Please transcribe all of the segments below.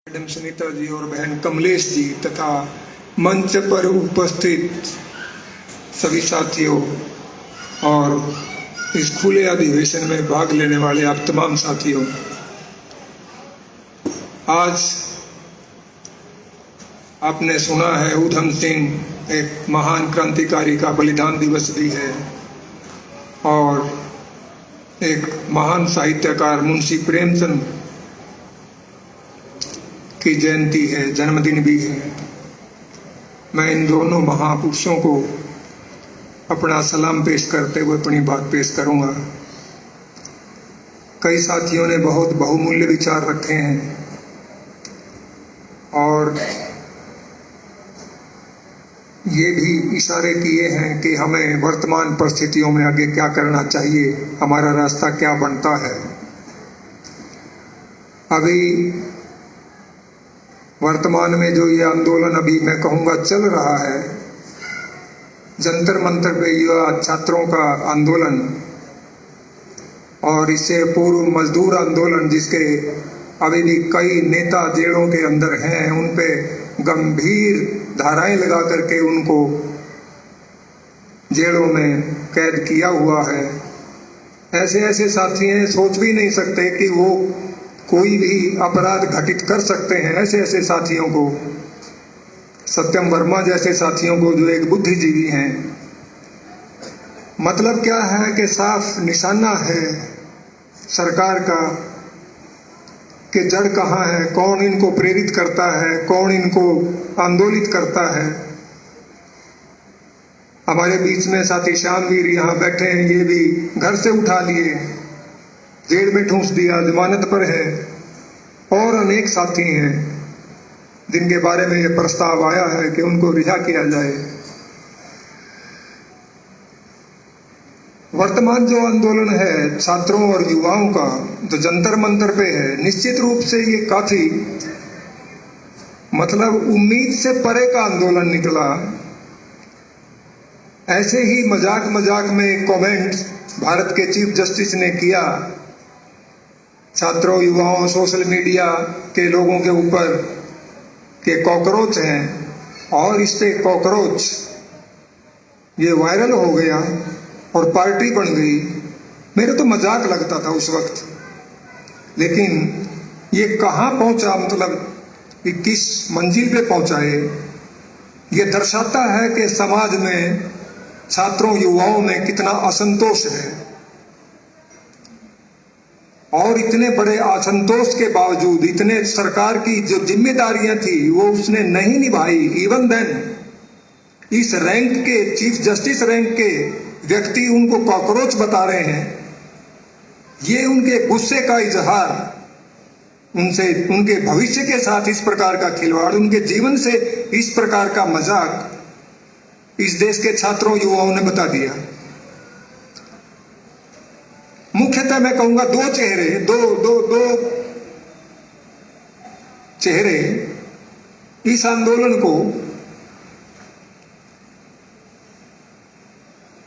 Madam Sunita ji और बहन कमलेश जी तथा मंच पर उपस्थित सभी साथियों और इस खुले अधिवेशन में भाग लेने वाले आप तमाम साथियों, आज आपने सुना है ऊधम सिंह एक महान क्रांतिकारी का बलिदान दिवस भी है और एक महान साहित्यकार मुंशी प्रेमचंद की जयंती है, जन्मदिन भी है। मैं इन दोनों महापुरुषों को अपना सलाम पेश करते हुए अपनी बात पेश करूंगा। कई साथियों ने बहुत बहुमूल्य विचार रखे हैं और ये भी इशारे किए हैं कि हमें वर्तमान परिस्थितियों में आगे क्या करना चाहिए, हमारा रास्ता क्या बनता है। अभी वर्तमान में जो ये आंदोलन अभी मैं कहूँगा चल रहा है, जंतर मंतर पे युवा छात्रों का आंदोलन और इससे पूर्व मजदूर आंदोलन जिसके अभी भी कई नेता जेलों के अंदर हैं, उन पे गंभीर धाराएं लगा करके उनको जेलों में कैद किया हुआ है। ऐसे ऐसे साथी हैं, सोच भी नहीं सकते कि वो कोई भी अपराध घटित कर सकते हैं। ऐसे ऐसे साथियों को, सत्यम वर्मा जैसे साथियों को जो एक बुद्धिजीवी हैं, मतलब क्या है कि साफ निशाना है सरकार का कि जड़ कहाँ है, कौन इनको प्रेरित करता है, कौन इनको आंदोलित करता है। हमारे बीच में साथी श्यामवीर यहाँ बैठे हैं, ये भी घर से उठा लिए, जेल में ठूंस दिया, जमानत पर है। और अनेक साथी हैं जिनके बारे में यह प्रस्ताव आया है कि उनको रिहा किया जाए। वर्तमान जो आंदोलन है छात्रों और युवाओं का, जो जंतर मंतर पे है, निश्चित रूप से ये काफी मतलब उम्मीद से परे का आंदोलन निकला। ऐसे ही मजाक मजाक में एक कमेंट भारत के चीफ जस्टिस ने किया छात्रों, युवाओं, सोशल मीडिया के लोगों के ऊपर के कॉकरोच हैं, और इस पे कॉकरोच ये वायरल हो गया और पार्टी बन गई। मेरे तो मजाक लगता था उस वक्त, लेकिन ये कहाँ पहुंचा, मतलब कि किस मंजिल पे पहुंचा है, ये दर्शाता है कि समाज में छात्रों युवाओं में कितना असंतोष है। और इतने बड़े असंतोष के बावजूद, इतने सरकार की जो जिम्मेदारियां थी वो उसने नहीं निभाई। इवन देन इस रैंक के, चीफ जस्टिस रैंक के व्यक्ति उनको कॉकरोच बता रहे हैं। ये उनके गुस्से का इजहार, उनसे, उनके भविष्य के साथ इस प्रकार का खिलवाड़, उनके जीवन से इस प्रकार का मजाक इस देश के छात्रों युवाओं ने बता दिया। मुख्यतः मैं कहूंगा दो चेहरे इस आंदोलन को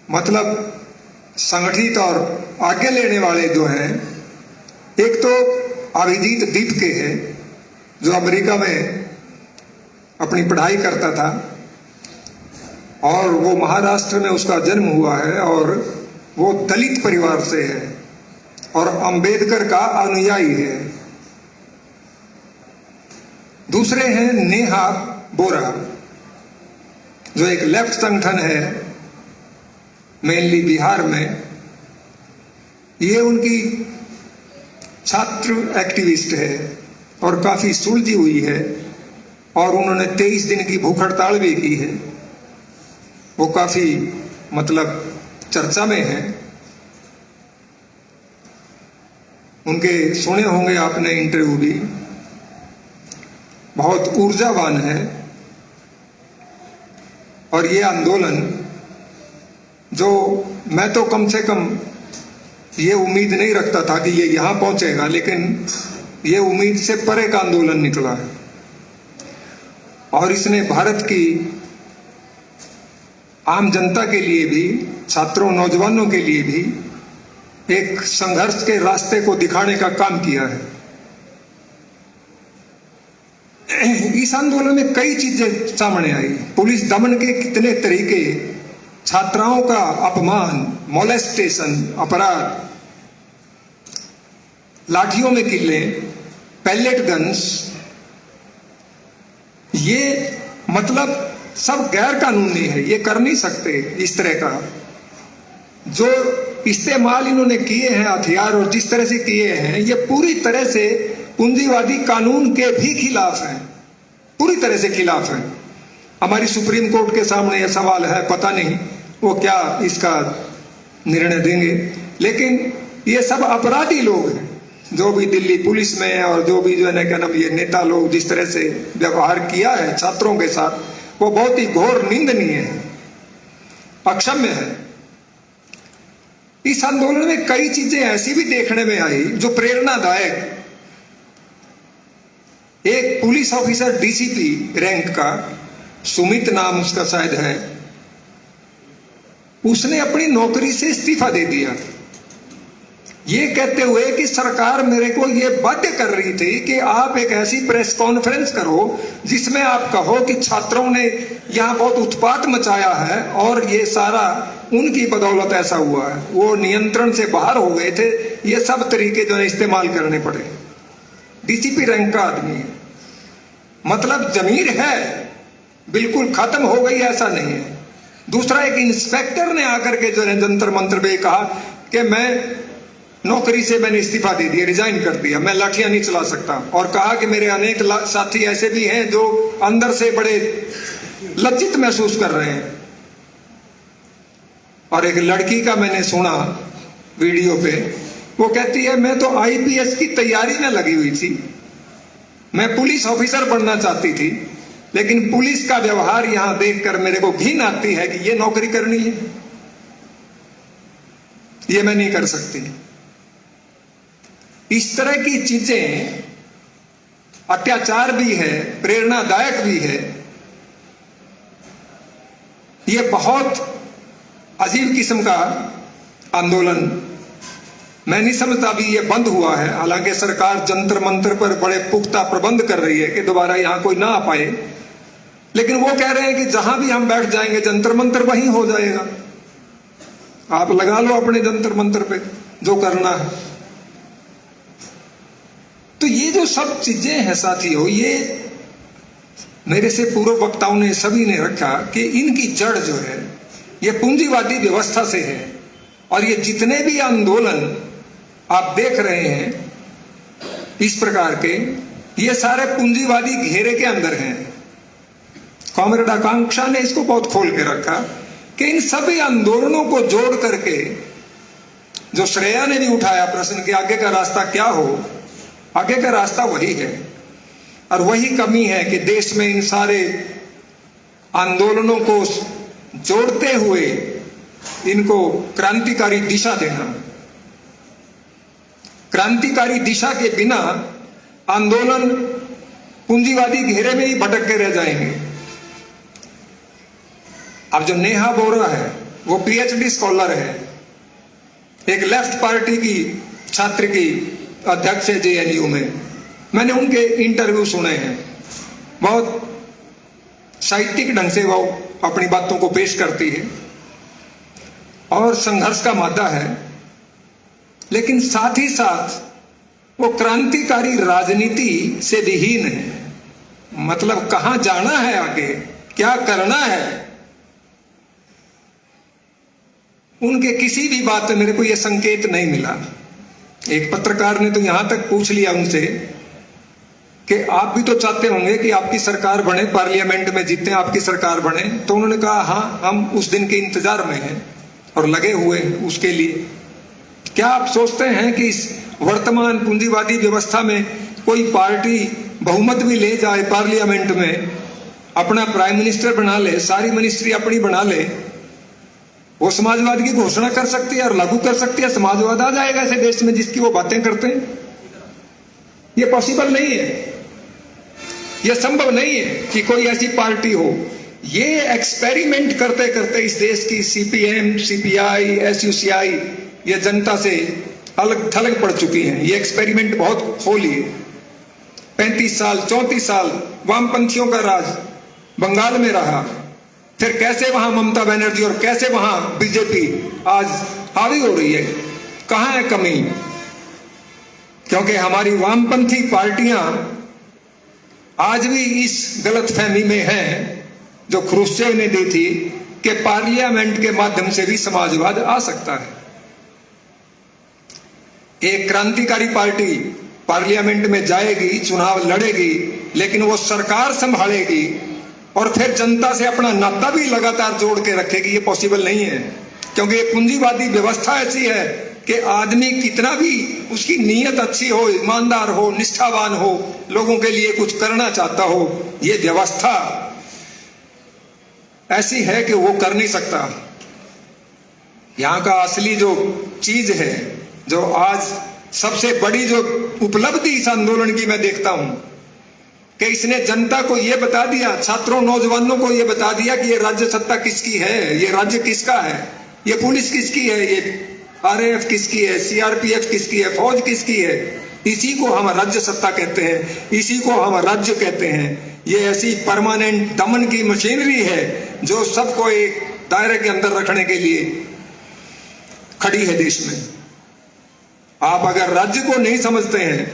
मतलब संगठित और आगे लेने वाले जो हैं, एक तो अभिजीत दीप के है जो अमेरिका में अपनी पढ़ाई करता था और वो महाराष्ट्र में उसका जन्म हुआ है और वो दलित परिवार से है और अंबेडकर का अनुयायी है। दूसरे हैं नेहा बोरा जो एक लेफ्ट संगठन है मेनली बिहार में। ये उनकी छात्र एक्टिविस्ट है और काफी सुलझी हुई है और उन्होंने 23 दिन की भूख हड़ताल भी की है। वो काफी मतलब चर्चा में है। उनके सुने होंगे आपने इंटरव्यू भी, बहुत ऊर्जावान है। और ये आंदोलन जो मैं तो कम से कम ये उम्मीद नहीं रखता था कि ये यहां पहुंचेगा, लेकिन ये उम्मीद से परे का आंदोलन निकला है और इसने भारत की आम जनता के लिए भी, छात्रों, नौजवानों के लिए भी एक संघर्ष के रास्ते को दिखाने का काम किया है। इस आंदोलन में कई चीजें सामने आई। पुलिस दमन के कितने तरीके, छात्राओं का अपमान, मोलेस्टेशन, अपराध, लाठियों में किले, पैलेट गन्स, ये मतलब सब गैर कानूनी है। ये कर नहीं सकते इस तरह का। जो इस्तेमाल इन्होंने किए हैं हथियार और जिस तरह से किए हैं, ये पूरी तरह से पूंजीवादी कानून के भी खिलाफ है, पूरी तरह से खिलाफ है। हमारी सुप्रीम कोर्ट के सामने यह सवाल है, पता नहीं वो क्या इसका निर्णय देंगे। लेकिन ये सब अपराधी लोग हैं, जो भी दिल्ली पुलिस में और जो भी जो है क्या नाम ये नेता लोग जिस तरह से व्यवहार किया है छात्रों के साथ, वो बहुत ही घोर निंदनीय है, अक्षम्य है। इस आंदोलन में कई चीजें ऐसी भी देखने में आई जो प्रेरणादायक। एक पुलिस ऑफिसर डीसीपी रैंक का, सुमित नाम उसका शायद है, उसने अपनी नौकरी से इस्तीफा दे दिया, ये कहते हुए कि सरकार मेरे को ये बाध्य कर रही थी कि आप एक ऐसी प्रेस कॉन्फ्रेंस करो जिसमें आप कहो कि छात्रों ने यहाँ बहुत उत्पात मचाया है और ये सारा उनकी बदौलत ऐसा हुआ है, वो नियंत्रण से बाहर हो गए थे, ये सब तरीके जो है इस्तेमाल करने पड़े। डीसीपी रैंक का आदमी है, मतलब जमीर है, बिल्कुल खत्म हो गई ऐसा नहीं है। दूसरा, एक इंस्पेक्टर ने आकर के जो है जंतर मंतर पे कहा कि मैं नौकरी से मैंने इस्तीफा दे दिया, रिजाइन कर दिया, मैं लाठियां नहीं चला सकता, और कहा कि मेरे अनेक साथी ऐसे भी हैं जो अंदर से बड़े लज्जित महसूस कर रहे हैं। और एक लड़की का मैंने सुना वीडियो पे, वो कहती है मैं तो आईपीएस की तैयारी में लगी हुई थी, मैं पुलिस ऑफिसर बनना चाहती थी, लेकिन पुलिस का व्यवहार यहां देखकर मेरे को घिन आती है कि ये नौकरी करनी है, ये मैं नहीं कर सकती। इस तरह की चीजें अत्याचार भी है, प्रेरणादायक भी है। ये बहुत अजीब किस्म का आंदोलन, मैं नहीं समझता अभी ये बंद हुआ है। हालांकि सरकार जंतर मंतर पर बड़े पुख्ता प्रबंध कर रही है कि दोबारा यहां कोई ना आ पाए, लेकिन वो कह रहे हैं कि जहां भी हम बैठ जाएंगे जंतर मंतर वहीं हो जाएगा, आप लगा लो अपने जंतर मंतर पे जो करना है। तो ये जो सब चीजें हैं साथियों, ये मेरे से पूर्व वक्ताओं ने सभी ने रखा कि इनकी जड़ जो है ये पूंजीवादी व्यवस्था से है। और ये जितने भी आंदोलन आप देख रहे हैं इस प्रकार के, ये सारे पूंजीवादी घेरे के अंदर हैं। कॉमरेड आकांक्षा ने इसको बहुत खोल के रखा कि इन सभी आंदोलनों को जोड़ करके, जो श्रेया ने भी उठाया प्रश्न कि आगे का रास्ता क्या हो, आगे का रास्ता वही है। और वही कमी है कि देश में इन सारे आंदोलनों को जोड़ते हुए इनको क्रांतिकारी दिशा देना। क्रांतिकारी दिशा के बिना आंदोलन पूंजीवादी घेरे में ही भटक के रह जाएंगे। अब जो नेहा बोरा है वो पीएचडी स्कॉलर है, एक लेफ्ट पार्टी की छात्र की अध्यक्ष है जेएनयू में। मैंने उनके इंटरव्यू सुने हैं, बहुत साहित्यिक ढंग से वो अपनी बातों को पेश करती है और संघर्ष का मादा है, लेकिन साथ ही साथ वो क्रांतिकारी राजनीति से विहीन है। मतलब कहां जाना है, आगे क्या करना है, उनके किसी भी बात में मेरे को यह संकेत नहीं मिला। एक पत्रकार ने तो यहां तक पूछ लिया उनसे कि आप भी तो चाहते होंगे कि आपकी सरकार बने, पार्लियामेंट में जीते, आपकी सरकार बने। तो उन्होंने कहा हाँ, हम उस दिन के इंतजार में हैं और लगे हुए हैं उसके लिए। क्या आप सोचते हैं कि इस वर्तमान पूंजीवादी व्यवस्था में कोई पार्टी बहुमत भी ले जाए, पार्लियामेंट में अपना प्राइम मिनिस्टर बना ले, सारी मिनिस्ट्री अपनी बना ले, वो समाजवाद की घोषणा कर सकती है और लागू कर सकती है, समाजवाद आ जाएगा ऐसे देश में जिसकी वो बातें करते हैं? ये पॉसिबल नहीं है, ये संभव नहीं है कि कोई ऐसी पार्टी हो। ये एक्सपेरिमेंट करते करते इस देश की सीपीएम, सीपीआई, एसयूसीआई ये जनता से अलग थलग पड़ चुकी हैं। ये एक्सपेरिमेंट बहुत हो लिए। 35 साल 34 साल वामपंथियों का राज बंगाल में रहा, फिर कैसे वहां ममता बनर्जी और कैसे वहां बीजेपी आज हावी हो रही है? कहां है कमी? क्योंकि हमारी वामपंथी पार्टियां आज भी इस गलतफहमी में हैं जो ख्रुश्चेव ने दी थी कि पार्लियामेंट के माध्यम से भी समाजवाद आ सकता है। एक क्रांतिकारी पार्टी पार्लियामेंट में जाएगी, चुनाव लड़ेगी, लेकिन वो सरकार संभालेगी और फिर जनता से अपना नाता भी लगातार जोड़ के रखेगी। ये पॉसिबल नहीं है, क्योंकि ये पूंजीवादी व्यवस्था ऐसी है कि आदमी कितना भी उसकी नीयत अच्छी हो, ईमानदार हो, निष्ठावान हो, लोगों के लिए कुछ करना चाहता हो, ये व्यवस्था ऐसी है कि वो कर नहीं सकता। यहां का असली जो चीज है, जो आज सबसे बड़ी जो उपलब्धि इस आंदोलन की मैं देखता हूं कि इसने जनता को यह बता दिया, छात्रों नौजवानों को यह बता दिया कि ये राज्य सत्ता किसकी है, ये राज्य किसका है, ये पुलिस किसकी है, ये आरएएफ किसकी है, सीआरपीएफ किसकी है, फौज किसकी है। इसी को हम राज्य सत्ता कहते हैं, इसी को हम राज्य कहते हैं। ये ऐसी परमानेंट दमन की मशीनरी है जो सबको एक दायरे के अंदर रखने के लिए खड़ी है देश में। आप अगर राज्य को नहीं समझते हैं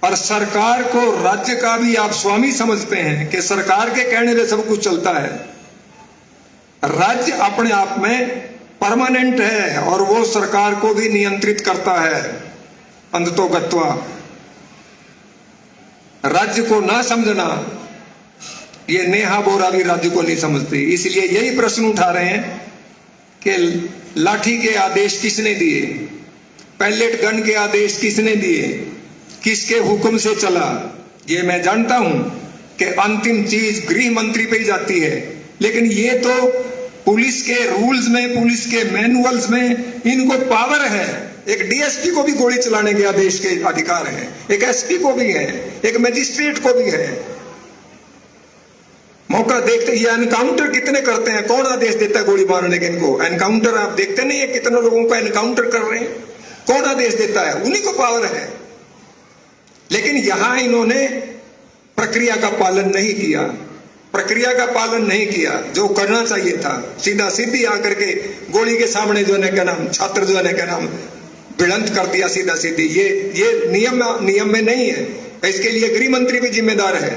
और सरकार को राज्य का भी आप स्वामी समझते हैं कि सरकार के कहने से सब कुछ चलता है, राज्य अपने आप में परमानेंट है और वो सरकार को भी नियंत्रित करता है अंततोगत्वा। राज्य को ना समझना, ये नेहा बोरा भी राज्य को नहीं समझती। इसलिए यही प्रश्न उठा रहे हैं कि लाठी के आदेश किसने दिए, पैलेट गन के आदेश किसने दिए, किसके हुक्म से चला। ये मैं जानता हूं कि अंतिम चीज गृह मंत्री पे ही जाती है, लेकिन ये तो पुलिस के रूल्स में, पुलिस के मैनुअल्स में इनको पावर है। एक डीएसपी को भी गोली चलाने के आदेश के अधिकार है, एक एसपी को भी है, एक मजिस्ट्रेट को भी है। मौका देखते, ये एनकाउंटर कितने करते हैं, कौन आदेश देता है गोली मारने के? इनको एनकाउंटर आप देखते नहीं है कितने लोगों का एनकाउंटर कर रहे हैं, कौन आदेश देता है? उन्हीं को पावर है। लेकिन यहां इन्होंने प्रक्रिया का पालन नहीं किया, प्रक्रिया का पालन नहीं किया जो करना चाहिए था। सीधा सीधी आकर के गोली के सामने जो है क्या नाम, छात्र जो है क्या नाम, भिड़ंत कर दिया सीधा सीधी। ये नियम में नहीं है, इसके लिए गृह मंत्री भी जिम्मेदार है।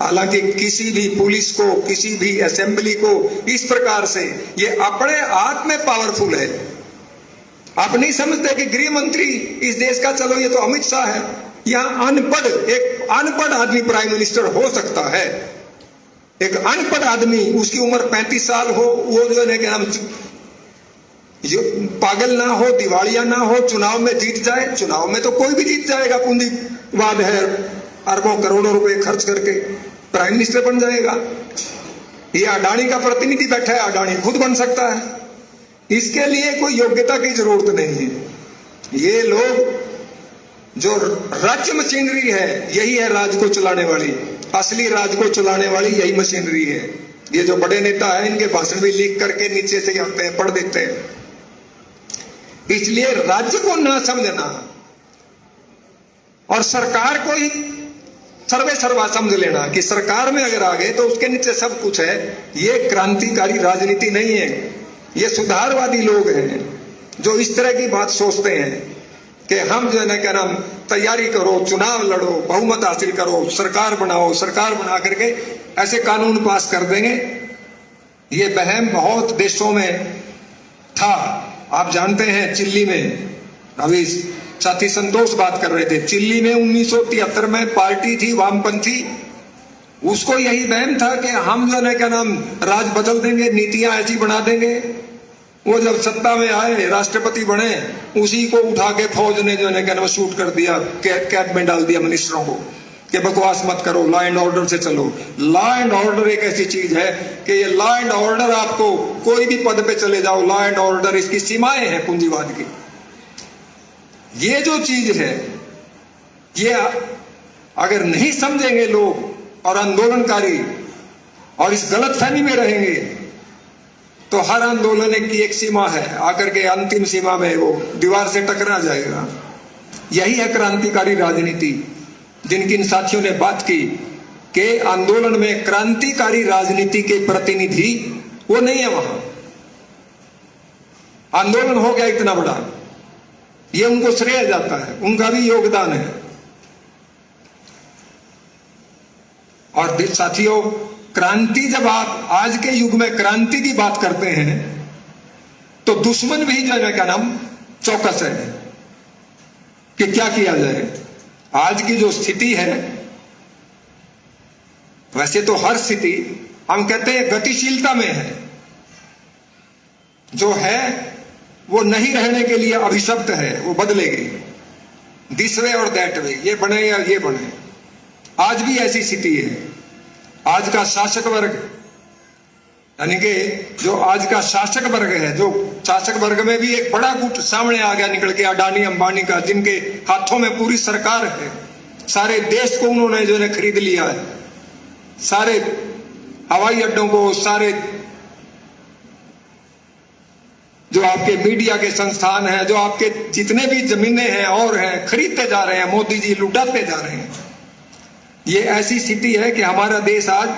हालांकि किसी भी पुलिस को, किसी भी असेंबली को इस प्रकार से, ये अपने आप में पावरफुल है। आप नहीं समझते कि गृह मंत्री इस देश का, चलो ये तो अमित शाह है, यहां अनपढ़, एक अनपढ़ आदमी प्राइम मिनिस्टर हो सकता है। एक अनपढ़ आदमी, उसकी उम्र 35 साल हो, वो जो है क्या नाम, पागल ना हो, दिवालिया ना हो, चुनाव में जीत जाए। चुनाव में तो कोई भी जीत जाएगा, पूंजीवाद है, अरबों करोड़ों रुपए खर्च करके प्राइम मिनिस्टर बन जाएगा। ये अडानी का प्रतिनिधि बैठा है, अडानी खुद बन सकता है। इसके लिए कोई योग्यता की जरूरत नहीं है। ये लोग, जो राज्य मशीनरी है, यही है राज को चलाने वाली, असली राज को चलाने वाली यही मशीनरी है। ये जो बड़े नेता है, इनके भाषण भी लीक करके नीचे से आते हैं, पढ़ देते हैं। इसलिए राज्य को ना समझना और सरकार को ही सर्वे सर्वा समझ लेना कि सरकार में अगर आ गए तो उसके नीचे सब कुछ है, ये क्रांतिकारी राजनीति नहीं है। ये सुधारवादी लोग हैं जो इस तरह की बात सोचते हैं कि हम जो है ना क्या नाम, तैयारी करो, चुनाव लड़ो, बहुमत हासिल करो, सरकार बनाओ, सरकार बना करके ऐसे कानून पास कर देंगे। ये वहम बहुत देशों में था। आप जानते हैं चिल्ली में, अभी साथी संतोष बात कर रहे थे, चिल्ली में 1973 में पार्टी थी वामपंथी, उसको यही वहम था कि हम जो है क्या नाम, राज बदल देंगे, नीतियां ऐसी बना देंगे। वो जब सत्ता में आए, राष्ट्रपति बने, उसी को उठा के फौज ने जो है क्या नाम शूट कर दिया, कैद में डाल दिया मिनिस्टरों को कि बकवास मत करो, लॉ एंड ऑर्डर से चलो। लॉ एंड ऑर्डर एक ऐसी चीज है कि ये लॉ एंड ऑर्डर, आपको कोई भी पद पे चले जाओ, लॉ एंड ऑर्डर, इसकी सीमाएं हैं पूंजीवाद की। ये जो चीज है, ये अगर नहीं समझेंगे लोग और आंदोलनकारी और इस गलतफहमी में रहेंगे तो हर आंदोलन की एक सीमा है, आकर के अंतिम सीमा में वो दीवार से टकरा जाएगा। यही है क्रांतिकारी राजनीति। जिनकी इन साथियों ने बात की कि आंदोलन में क्रांतिकारी राजनीति के प्रतिनिधि वो नहीं है वहां। आंदोलन हो गया इतना बड़ा, ये उनको श्रेय जाता है, उनका भी योगदान है। और साथियों, क्रांति, जब आप आज के युग में क्रांति की बात करते हैं तो दुश्मन भी जो है क्या नाम चौकस है कि क्या किया जाए। आज की जो स्थिति है, वैसे तो हर स्थिति हम कहते हैं गतिशीलता में है, जो है वो नहीं रहने के लिए अभिशप्त है, वो बदलेगी, दिस वे और दैट वे, ये बने या ये बने। आज भी ऐसी स्थिति है। आज का शासक वर्ग, यानी कि जो आज का शासक वर्ग है, जो शासक वर्ग में भी एक बड़ा गुट सामने आ गया निकल के, अडानी अंबानी का, जिनके हाथों में पूरी सरकार है। सारे देश को उन्होंने जो है खरीद लिया है, सारे हवाई अड्डों को, सारे जो आपके मीडिया के संस्थान हैं, जो आपके जितने भी जमीनें हैं और हैं, खरीदते जा रहे हैं। मोदी जी लुटाते जा रहे हैं। ये ऐसी स्थिति है कि हमारा देश आज,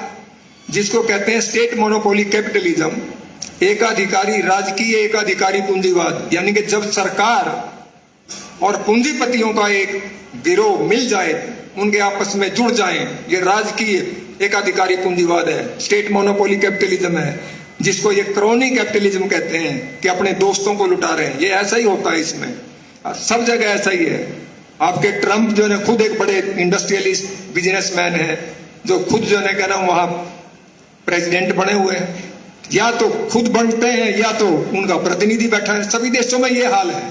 जिसको कहते हैं स्टेट मोनोपोली कैपिटलिज्म, एकाधिकारी राजकीय एकाधिकारी पूंजीवाद, यानी कि जब सरकार और पूंजीपतियों का एक गिरोह मिल जाए, उनके आपस में जुड़ जाएं, ये राजकीय एकाधिकारी पूंजीवाद है, स्टेट मोनोपोली कैपिटलिज्म है, जिसको ये क्रोनी कैपिटलिज्म कहते हैं कि अपने दोस्तों को लुटा रहे हैं। ये ऐसा ही होता है, इसमें सब जगह ऐसा ही है। आपके ट्रंप जो है खुद एक बड़े इंडस्ट्रियलिस्ट बिजनेसमैन है, जो खुद जो है क्या नाम वहां प्रेसिडेंट बने हुए हैं। या तो खुद बनते हैं या तो उनका प्रतिनिधि बैठा है। सभी देशों में ये हाल है।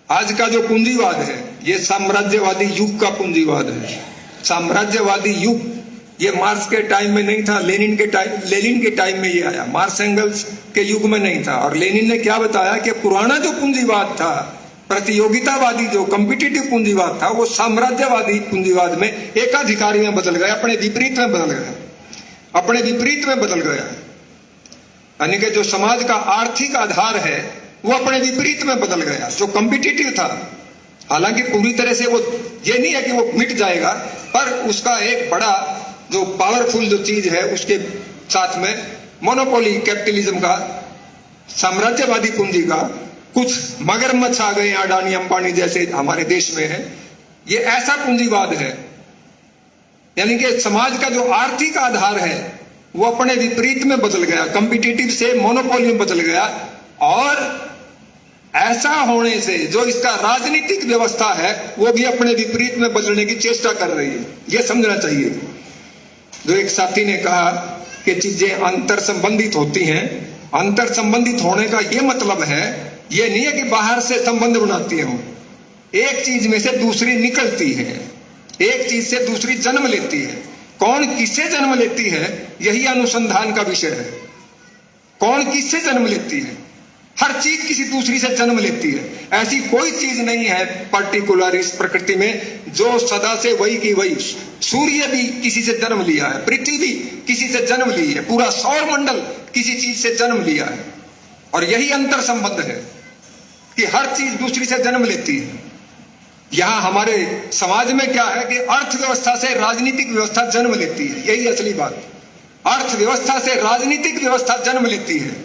आज का जो पूंजीवाद है, ये साम्राज्यवादी युग का पूंजीवाद है। साम्राज्यवादी युग ये मार्क्स के टाइम में नहीं था, लेनिन के टाइम में ये आया, मार्क्स एंगल्स के युग में नहीं था। और लेनिन ने क्या बताया कि पुराना जो पूंजीवाद था, प्रतियोगितावादी जो कॉम्पिटिटिव पूंजीवाद था, वो साम्राज्यवादी पूंजीवाद में एकाधिकारी में बदल गया, अपने विपरीत में बदल गया, अपने विपरीत में बदल गया। यानी कि जो समाज का आर्थिक आधार है वो अपने विपरीत में बदल गया। जो कॉम्पिटिटिव था, हालांकि पूरी तरह से वो ये नहीं है कि वो मिट जाएगा, पर उसका एक बड़ा जो पावरफुल जो चीज है, उसके साथ में मोनोपोली कैपिटलिज्म का, साम्राज्यवादी पूंजी का कुछ मगरमच्छ आ गए, अडानी अंबानी जैसे हमारे देश में है। ये ऐसा पूंजीवाद है, यानी कि समाज का जो आर्थिक आधार है वो अपने विपरीत में बदल गया, कॉम्पिटिटिव से मोनोपोली में बदल गया। और ऐसा होने से जो इसका राजनीतिक व्यवस्था है वो भी अपने विपरीत में बदलने की चेष्टा कर रही है। ये समझना चाहिए। जो एक साथी ने कहा कि चीजें अंतर संबंधित होती हैं। अंतर संबंधित होने का ये मतलब है, ये नहीं है कि बाहर से संबंध बनाती हो। एक चीज में से दूसरी निकलती है, एक चीज से दूसरी जन्म लेती है। कौन किससे जन्म लेती है, यही अनुसंधान का विषय है। कौन किससे जन्म लेती है? हर चीज किसी दूसरी से जन्म लेती है। ऐसी कोई चीज नहीं है पर्टिकुलर इस प्रकृति में जो सदा से वही की वही। सूर्य भी किसी से जन्म लिया है, पृथ्वी भी किसी से जन्म ली है, पूरा सौर मंडल किसी चीज से जन्म लिया है। और यही अंतर संबंध है कि हर चीज दूसरी से जन्म लेती है। यहां हमारे समाज में क्या है कि अर्थव्यवस्था से राजनीतिक व्यवस्था जन्म लेती है। यही असली बात। अर्थव्यवस्था से राजनीतिक व्यवस्था जन्म लेती है।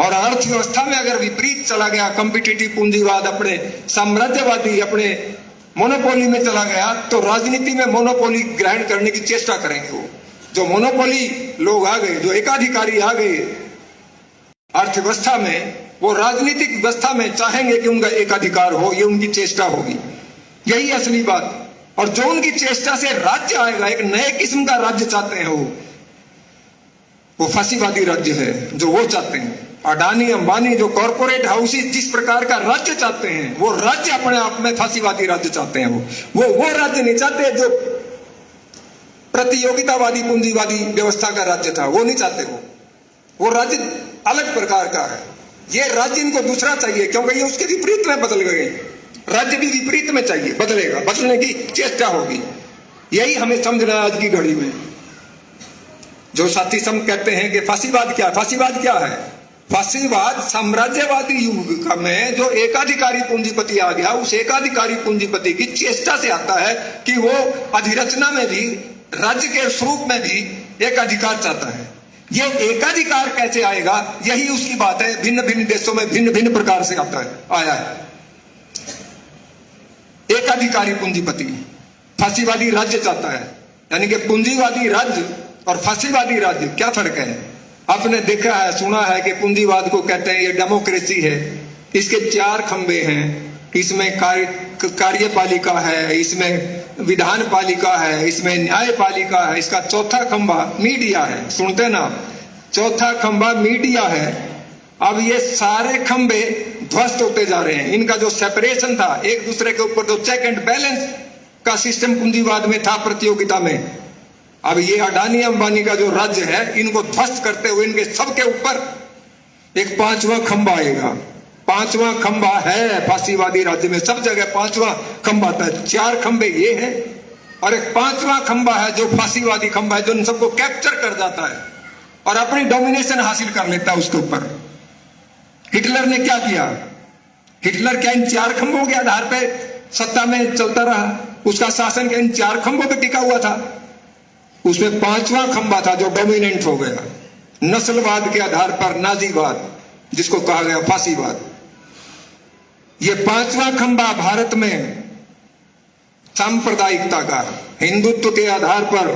और अर्थव्यवस्था में अगर विपरीत चला गया, कॉम्पिटिटिव पूंजीवाद अपने साम्राज्यवादी अपने मोनोपोली में चला गया, तो राजनीति में मोनोपोली ग्रहण करने की चेष्टा करेंगे। वो जो मोनोपोली लोग आ गए, जो एकाधिकारी आ गए अर्थव्यवस्था में, वो राजनीतिक व्यवस्था में चाहेंगे कि उनका एकाधिकार हो। ये उनकी चेष्टा होगी। यही असली बात। और जो उनकी चेष्टा से राज्य आएगा, एक नए किस्म का राज्य चाहते हैं वो फांसीवादी राज्य है जो वो चाहते हैं। अडानी अंबानी जो कॉरपोरेट हाउसेस जिस प्रकार का राज्य चाहते हैं, वो राज्य अपने आप में फांसीवादी राज्य चाहते हैं। वो राज्य नहीं चाहते जो प्रतियोगितावादी पूंजीवादी व्यवस्था का राज्य था, वो नहीं चाहते। वो राज्य अलग प्रकार का है। ये राज्य इनको दूसरा चाहिए, क्योंकि ये उसके विपरीत में बदल गए। राज्य भी विपरीत में चाहिए, बदलेगा, बदलने की चेष्टा होगी। यही हमें समझना है आज की घड़ी में। जो साथी सम कहते हैं कि फांसीवाद क्या है, फांसीवाद क्या है? फासीवाद साम्राज्यवादी युग में जो एकाधिकारी पूंजीपति आ गया, उस एकाधिकारी पूंजीपति की चेष्टा से आता है कि वो अधिरचना में भी, राज्य के स्वरूप में भी एक अधिकार चाहता है। ये एकाधिकार कैसे आएगा, यही उसकी बात है। भिन्न भिन्न देशों में भिन्न भिन्न प्रकार से आता है, आया है। एकाधिकारी पूंजीपति फासीवादी राज्य चाहता है, यानी कि पूंजीवादी राज्य और फासीवादी राज्य क्या फर्क है? आपने देखा है, सुना है कि पूंजीवाद को कहते हैं ये डेमोक्रेसी है, इसके 4 खंबे हैं, इसमें कार्यपालिका है, इसमें विधान पालिका है, इसमें न्यायपालिका है, इसका चौथा खंबा मीडिया है। सुनते ना, चौथा खंबा मीडिया है। अब ये सारे खंबे ध्वस्त होते जा रहे हैं। इनका जो सेपरेशन था, एक दूसरे के ऊपर जो चेक एंड बैलेंस का सिस्टम पूंजीवाद में था, प्रतियोगिता में, अब ये अडानी अंबानी का जो राज्य है, इनको ध्वस्त करते हुए इनके सबके ऊपर एक 5वां खंबा आएगा। 5वां खंबा है फासीवादी राज्य में, सब जगह 5वां खंबा था। 4 खंबे ये है और एक 5वां खंबा है जो फासीवादी खंबा है, जो इन सबको कैप्चर कर जाता है और अपनी डोमिनेशन हासिल कर लेता है उसके ऊपर। हिटलर ने क्या किया? हिटलर क्या इन 4 खंभों के आधार पर सत्ता में चलता रहा? उसका शासन क्या इन 4 खंभों पर टिका हुआ था? उसमें 5वां खंबा था जो डोमिनेंट हो गया, नस्लवाद के आधार पर नाजीवाद, जिसको कहा गया फासीवाद। ये 5वां खंबा भारत में सांप्रदायिकता का, हिंदुत्व के आधार पर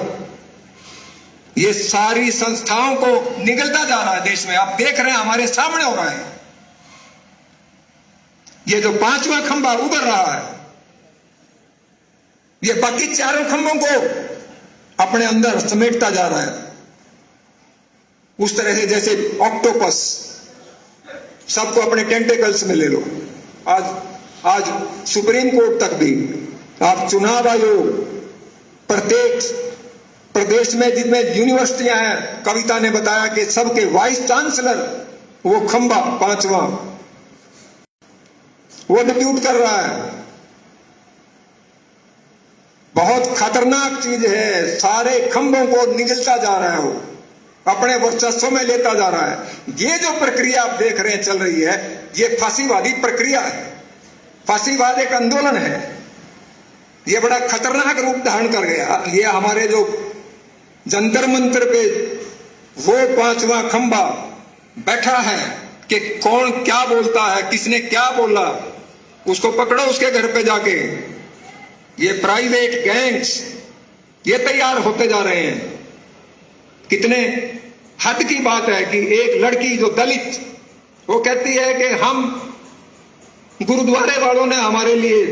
ये सारी संस्थाओं को निगलता जा रहा है देश में। आप देख रहे हैं, हमारे सामने हो रहा है। ये जो 5वां खंबा उभर रहा है, ये बाकी 4 खंभों को अपने अंदर समेटता जा रहा है। उस तरह से जैसे ऑक्टोपस सबको अपने टेंटेकल्स में ले लो। आज सुप्रीम कोर्ट तक भी, आप चुनाव आयोग, प्रत्येक प्रदेश में जितने यूनिवर्सिटियां हैं, कविता ने बताया कि सबके वाइस चांसलर वो खंबा 5वां वो डिप्यूट कर रहा है। बहुत खतरनाक चीज है। सारे खंभों को निगलता जा रहा है, वो अपने वर्चस्व में लेता जा रहा है। ये जो प्रक्रिया आप देख रहे हैं चल रही है, ये फासीवादी प्रक्रिया है। फासीवाद एक आंदोलन है। ये बड़ा खतरनाक रूप धारण कर गया। ये हमारे जो जंतर मंतर पे वो 5वां खंबा बैठा है कि कौन क्या बोलता है, किसने क्या बोला, उसको पकड़ो उसके घर पे जाके। ये प्राइवेट गैंग्स ये तैयार होते जा रहे हैं। कितने हद की बात है कि एक लड़की जो दलित, वो कहती है कि हम गुरुद्वारे वालों ने हमारे लिए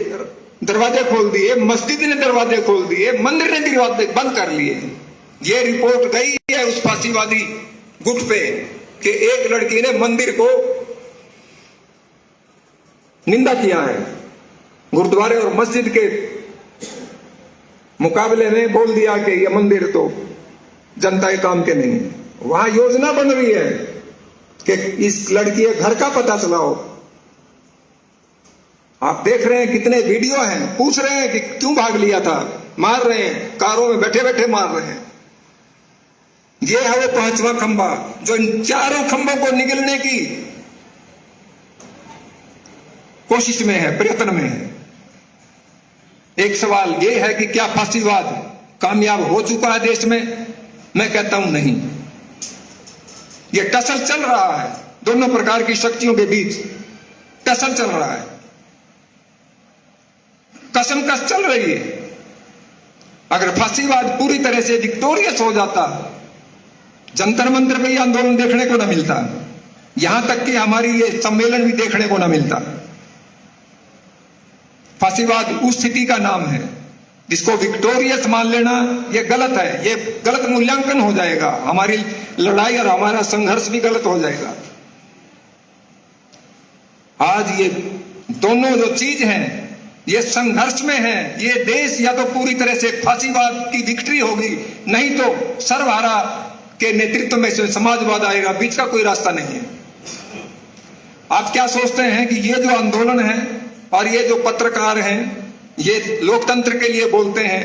दरवाजे खोल दिए, मस्जिद ने दरवाजे खोल दिए, मंदिर ने दरवाजे बंद कर लिए। ये रिपोर्ट गई है उस फासीवादी गुट पे कि एक लड़की ने मंदिर को निंदा किया है, गुरुद्वारे और मस्जिद के मुकाबले में बोल दिया कि ये मंदिर तो जनता के काम के नहीं। वहां योजना बन रही है कि इस लड़की के घर का पता चलाओ। आप देख रहे हैं कितने वीडियो हैं, पूछ रहे हैं कि क्यों भाग लिया था, मार रहे हैं, कारों में बैठे बैठे मार रहे हैं। ये है वो 5वां खंबा जो इन 4 खंभों को निगलने की कोशिश में है, प्रयत्न में है। एक सवाल ये है कि क्या फासीवाद कामयाब हो चुका है देश में? मैं कहता हूं नहीं। ये टसल चल रहा है, दोनों प्रकार की शक्तियों के बीच टसल चल रहा है, कसमकस चल रही है। अगर फासीवाद पूरी तरह से विक्टोरियस हो जाता, जंतर मंतर पे ये आंदोलन देखने को ना मिलता, यहां तक कि हमारी ये सम्मेलन भी देखने को ना मिलता। फासीवाद उस स्थिति का नाम है जिसको विक्टोरियस मान लेना ये गलत है। ये गलत मूल्यांकन हो जाएगा, हमारी लड़ाई और हमारा संघर्ष भी गलत हो जाएगा। आज ये दोनों जो चीज हैं ये संघर्ष में है। ये देश या तो पूरी तरह से फासीवाद की विक्ट्री होगी, नहीं तो सर्वहारा के नेतृत्व में से समाजवाद आएगा। बीच का कोई रास्ता नहीं है। आप क्या सोचते हैं कि ये जो आंदोलन है और ये जो पत्रकार हैं, ये लोकतंत्र के लिए बोलते हैं,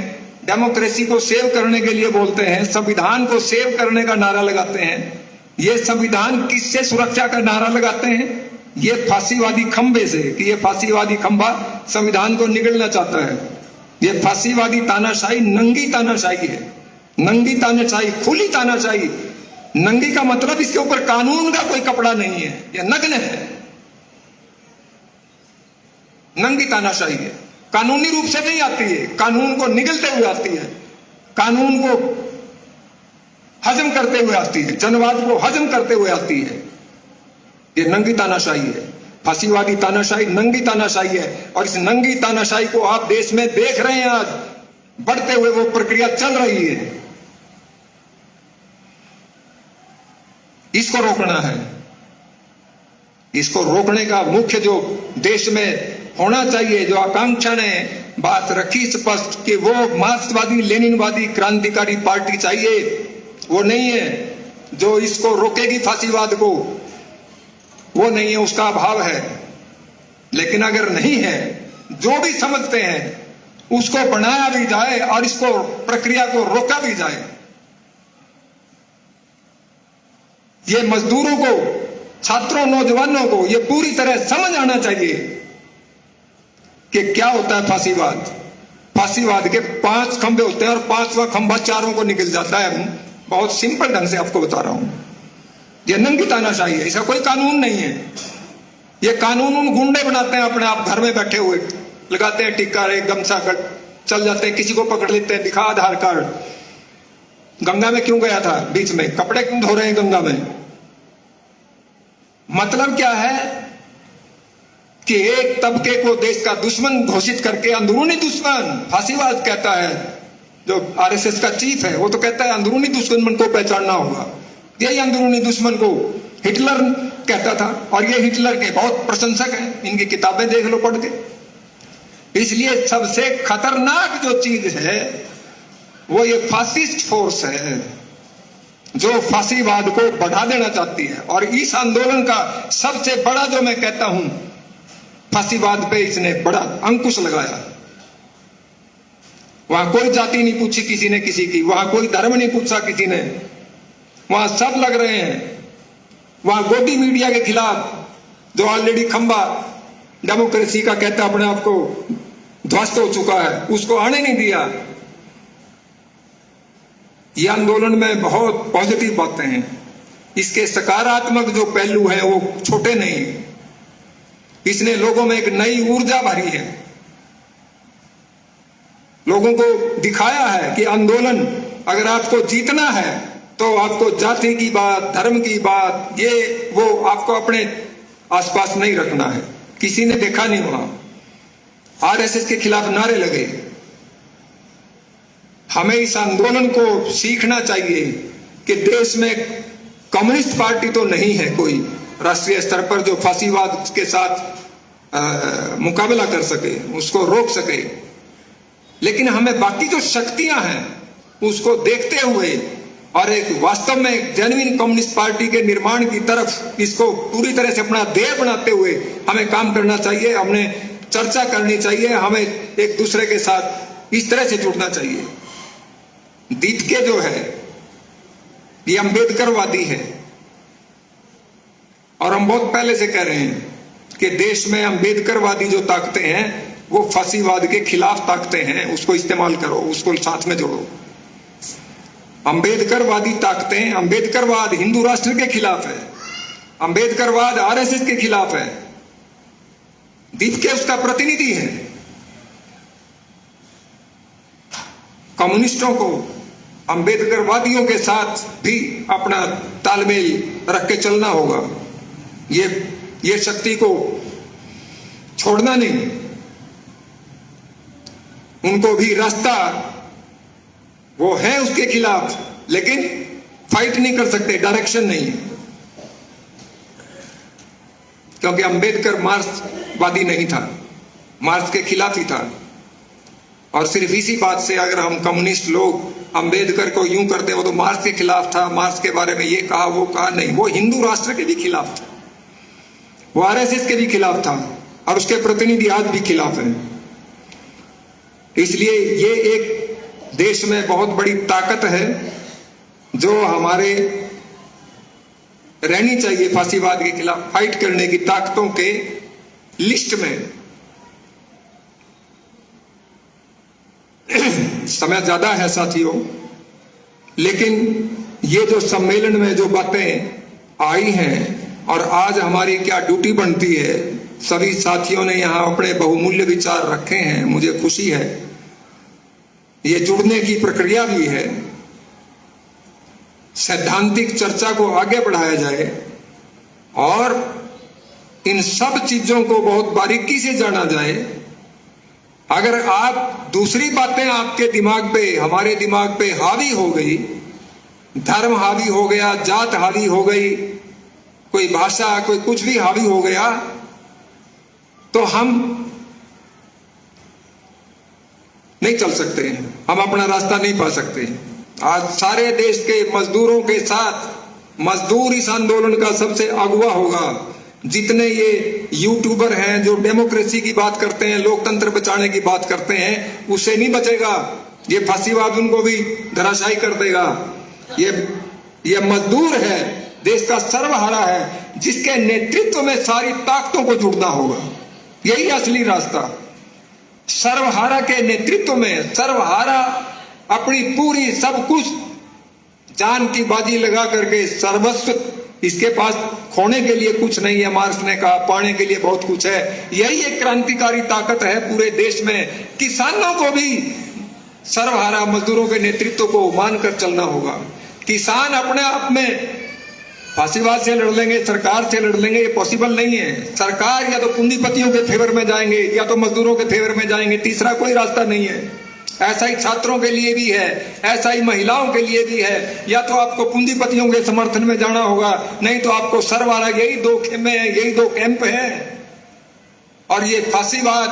डेमोक्रेसी को सेव करने के लिए बोलते हैं, संविधान को सेव करने का नारा लगाते हैं, ये संविधान किससे सुरक्षा का नारा लगाते हैं? ये फांसीवादी खंबे से, कि ये फांसीवादी खंबा संविधान को निगलना चाहता है। ये फांसीवादी तानाशाही नंगी तानाशाही है, नंगी तानाशाही, खुली तानाशाही। नंगी का मतलब इसके ऊपर कानून का कोई कपड़ा नहीं है, ये नग्न है, नंगी तानाशाही है। कानूनी रूप से नहीं आती है, कानून को निगलते हुए आती है, कानून को हजम करते हुए आती है, जनवाद को हजम करते हुए आती है। ये नंगी तानाशाही है, फांसीवादी तानाशाही नंगी तानाशाही है। और इस नंगी तानाशाही को आप देश में देख रहे हैं, आज बढ़ते हुए वो प्रक्रिया चल रही है। इसको रोकना है। इसको रोकने का मुख्य जो देश में होना चाहिए, जो आकांक्षा ने बात रखी स्पष्ट कि वो मार्क्सवादी लेनिनवादी क्रांतिकारी पार्टी चाहिए, वो नहीं है। जो इसको रोकेगी फांसीवाद को, वो नहीं है, उसका अभाव है। लेकिन अगर नहीं है, जो भी समझते हैं उसको बनाया भी जाए और इसको प्रक्रिया को रोका भी जाए। ये मजदूरों को, छात्रों, नौजवानों को ये पूरी तरह समझ आना चाहिए कि क्या होता है फांसीवाद। फांसीवाद के 5 खंभे होते हैं और 5वां खंभा चारों को निकल जाता है। बहुत सिंपल ढंग से आपको बता रहा हूं। ये नंगी तानाशाही है, इसका कोई कानून नहीं है। ये कानून उन गुंडे बनाते हैं अपने आप, घर में बैठे हुए लगाते हैं टिक्का, एक गमछा चल जाते हैं, किसी को पकड़ लेते हैं, दिखा आधार कार्ड। गंगा में क्यों गया था बीच में, कपड़े क्यों धो रहे हैं गंगा में? मतलब क्या है कि एक तबके को देश का दुश्मन घोषित करके, अंदरूनी दुश्मन फांसीवाद कहता है। जो आरएसएस का चीफ है वो तो कहता है अंदरूनी दुश्मन को पहचानना होगा। यही अंदरूनी दुश्मन को हिटलर कहता था, और ये हिटलर के बहुत प्रशंसक हैं, इनकी किताबें देख लो पढ़ के। इसलिए सबसे खतरनाक जो चीज है वो ये फासिस्ट फोर्स है, जो फांसीवाद को बढ़ा देना चाहती है। और इस आंदोलन का सबसे बड़ा, जो मैं कहता हूं, फांसीवाद पे इसने बड़ा अंकुश लगाया। वहां कोई जाति नहीं पूछी किसी ने किसी की, वहां कोई धर्म नहीं पूछा किसी ने, वहां सब लग रहे हैं। वहां गोदी मीडिया के खिलाफ, जो ऑलरेडी खंबा डेमोक्रेसी का कहता अपने आप को ध्वस्त हो चुका है, उसको आने नहीं दिया। ये आंदोलन में बहुत पॉजिटिव बातें हैं। इसके सकारात्मक जो पहलू हैं वो छोटे नहीं। इसने लोगों में एक नई ऊर्जा भरी है, लोगों को दिखाया है कि आंदोलन, अगर आपको जीतना है तो आपको जाति की बात, धर्म की बात, ये वो आपको अपने आसपास नहीं रखना है। किसी ने देखा नहीं वहां आरएसएस के खिलाफ नारे लगे। हमें इस आंदोलन को सीखना चाहिए कि देश में कम्युनिस्ट पार्टी तो नहीं है कोई राष्ट्रीय स्तर पर जो फांसीवाद के साथ मुकाबला कर सके, उसको रोक सके। लेकिन हमें बाकी जो शक्तियां हैं उसको देखते हुए और एक वास्तव में एक जेन्युइन कम्युनिस्ट पार्टी के निर्माण की तरफ इसको पूरी तरह से अपना ध्येय बनाते हुए हमें काम करना चाहिए, हमें चर्चा करनी चाहिए, हमें एक दूसरे के साथ इस तरह से जुड़ना चाहिए। दीपके जो है ये अंबेडकरवादी है, और हम बहुत पहले से कह रहे हैं कि देश में अंबेडकरवादी जो ताकतें हैं वो फांसीवाद के खिलाफ ताकतें हैं। उसको इस्तेमाल करो, उसको साथ में जोड़ो। अंबेडकरवादी ताकतें, अंबेडकरवाद हिंदू राष्ट्र के खिलाफ है, अंबेडकरवाद आरएसएस के खिलाफ है। दीपके उसका प्रतिनिधि है। कम्युनिस्टों को अंबेडकरवादियों के साथ भी अपना तालमेल रख के चलना होगा। ये शक्ति को छोड़ना नहीं, उनको भी रास्ता वो है उसके खिलाफ, लेकिन फाइट नहीं कर सकते, डायरेक्शन नहीं, क्योंकि अंबेडकर मार्क्सवादी नहीं था, मार्क्स के खिलाफ ही था। और सिर्फ इसी बात से अगर हम कम्युनिस्ट लोग अंबेडकर को यूं करते वो तो मार्क्स के खिलाफ था, मार्क्स के बारे में ये कहा वो कहा, नहीं, वो हिंदू राष्ट्र के भी खिलाफ था, वो आरएसएस के भी खिलाफ था, और उसके प्रतिनिधि आज भी खिलाफ हैं। इसलिए ये एक देश में बहुत बड़ी ताकत है जो हमारे रहनी चाहिए फांसीवाद के खिलाफ फाइट करने की ताकतों के लिस्ट में। समय ज्यादा है साथियों, लेकिन ये जो सम्मेलन में जो बातें आई हैं और आज हमारी क्या ड्यूटी बनती है, सभी साथियों ने यहाँ अपने बहुमूल्य विचार रखे हैं, मुझे खुशी है। ये जुड़ने की प्रक्रिया भी है, सैद्धांतिक चर्चा को आगे बढ़ाया जाए और इन सब चीजों को बहुत बारीकी से जाना जाए। अगर आप दूसरी बातें आपके दिमाग पे, हमारे दिमाग पे हावी हो गई, धर्म हावी हो गया, जात हावी हो गई, कोई भाषा, कोई कुछ भी हावी हो गया, तो हम नहीं चल सकते, हम अपना रास्ता नहीं पा सकते। आज सारे देश के मजदूरों के साथ मजदूर इस आंदोलन का सबसे अगुवा होगा। जितने ये यूट्यूबर हैं जो डेमोक्रेसी की बात करते हैं, लोकतंत्र बचाने की बात करते हैं, उससे नहीं बचेगा। ये फांसीवाद उनको भी धराशायी कर देगा। ये मजदूर है, देश का सर्वहारा है, जिसके नेतृत्व में सारी ताकतों को जुड़ना होगा। यही असली रास्ता। सर्वहारा के नेतृत्व में सर्वहारा अपनी पूरी सब कुछ जान की बाजी लगा करके, सर्वस्व, इसके पास खोने के लिए कुछ नहीं है, मार्क्स ने कहा, पाने के लिए बहुत कुछ है। यही एक क्रांतिकारी ताकत है पूरे देश में। किसानों को भी सर्वहारा मजदूरों के नेतृत्व को मानकर चलना होगा। किसान अपने आप में फांसीवाद से लड़ लेंगे, सरकार से लड़ लेंगे, ये पॉसिबल नहीं है। सरकार या तो पूंजीपतियों के फेवर में जाएंगे या तो मजदूरों के फेवर में जाएंगे, तीसरा कोई रास्ता नहीं है। ऐसा ही छात्रों के लिए भी है, ऐसा ही महिलाओं के लिए भी है। या तो आपको पूंजीपतियों के समर्थन में जाना होगा, नहीं तो आपको सर्वहारा। यही दो खेमे हैं, यही दो कैंप हैं। और ये फांसीवाद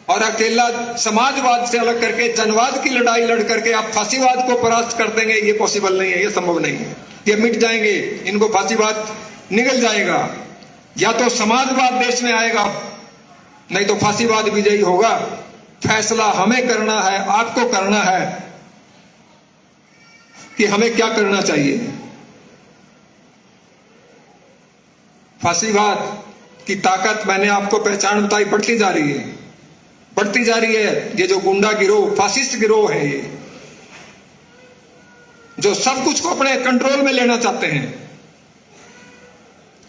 और अकेला समाजवाद से अलग करके जनवाद की लड़ाई लड़ करके आप फांसीवाद को परास्त कर देंगे, ये पॉसिबल नहीं है, ये संभव नहीं है। ये मिट जाएंगे, इनको फांसीवाद निगल जाएगा। या तो समाजवाद देश में आएगा, नहीं तो फांसीवाद विजयी होगा। फैसला हमें करना है, आपको करना है कि हमें क्या करना चाहिए। फांसीवाद की ताकत मैंने आपको पहचान बताई, बढ़ती जा रही है, बढ़ती जा रही है। ये जो गुंडा गिरोह, फासिस्ट गिरोह है, ये जो सब कुछ को अपने कंट्रोल में लेना चाहते हैं।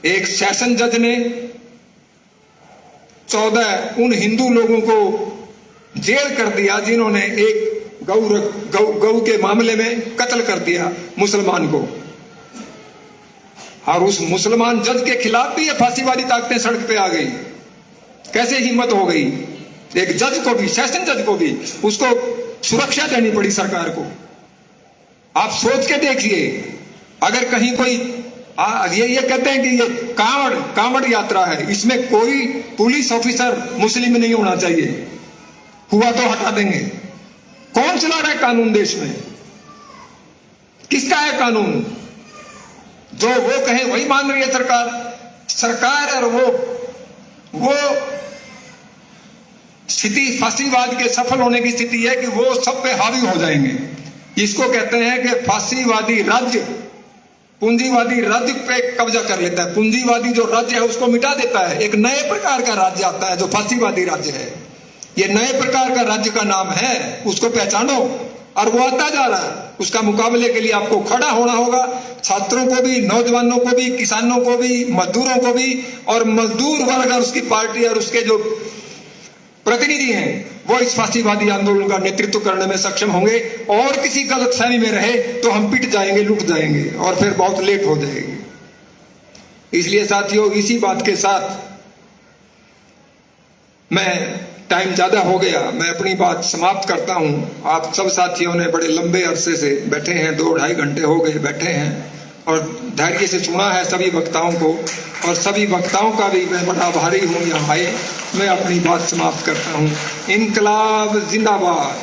एक सेशन जज ने 14 उन हिंदू लोगों को जेल कर दिया जिन्होंने एक गौ के मामले में कत्ल कर दिया मुसलमान को। और उस मुसलमान जज के खिलाफ भी ये फांसीवादी ताकतें सड़क पे आ गई। कैसे हिम्मत हो गई? एक जज को भी, सेशन जज को भी, उसको सुरक्षा देनी पड़ी सरकार को। आप सोच के देखिए, अगर कहीं कोई ये कहते हैं कि ये कांवड़ यात्रा है, इसमें कोई पुलिस ऑफिसर मुस्लिम नहीं होना चाहिए, हुआ तो हटा देंगे। कौन चला रहा है कानून देश में? किसका है कानून? जो वो कहे वही मान रही है सरकार। और वो स्थिति फांसीवाद के सफल होने की स्थिति है कि वो सब पे हावी हो जाएंगे। इसको कहते हैं कि फांसीवादी राज्य पूंजीवादी राज्य पे कब्जा कर लेता है। पूंजीवादी जो राज्य है उसको मिटा देता है। एक नए प्रकार का राज्य आता है जो फांसीवादी राज्य है। ये नए प्रकार का राज्य का नाम है, उसको पहचानो। और वो आता जा रहा है, उसका मुकाबले के लिए आपको खड़ा होना होगा। छात्रों को भी, नौजवानों को भी, किसानों को भी, मजदूरों को भी। और मजदूर वर्ग और उसकी पार्टी और उसके जो प्रतिनिधि हैं वो इस फांसीवादी आंदोलन का नेतृत्व करने में सक्षम होंगे। और किसी गलतफहमी में रहे तो हम पिट जाएंगे, लुट जाएंगे और फिर बहुत लेट हो जाएगी। इसलिए साथियों, इसी बात के साथ मैं, टाइम ज्यादा हो गया, मैं अपनी बात समाप्त करता हूं। आप सब साथियों ने बड़े लंबे अरसे से बैठे हैं, 2-2.5 घंटे हो गए बैठे हैं और धैर्य से सुना है सभी वक्ताओं को। और सभी वक्ताओं का भी मैं बड़ा आभारी हूं यहाँ आए। मैं अपनी बात समाप्त करता हूं। इनकलाब जिंदाबाद।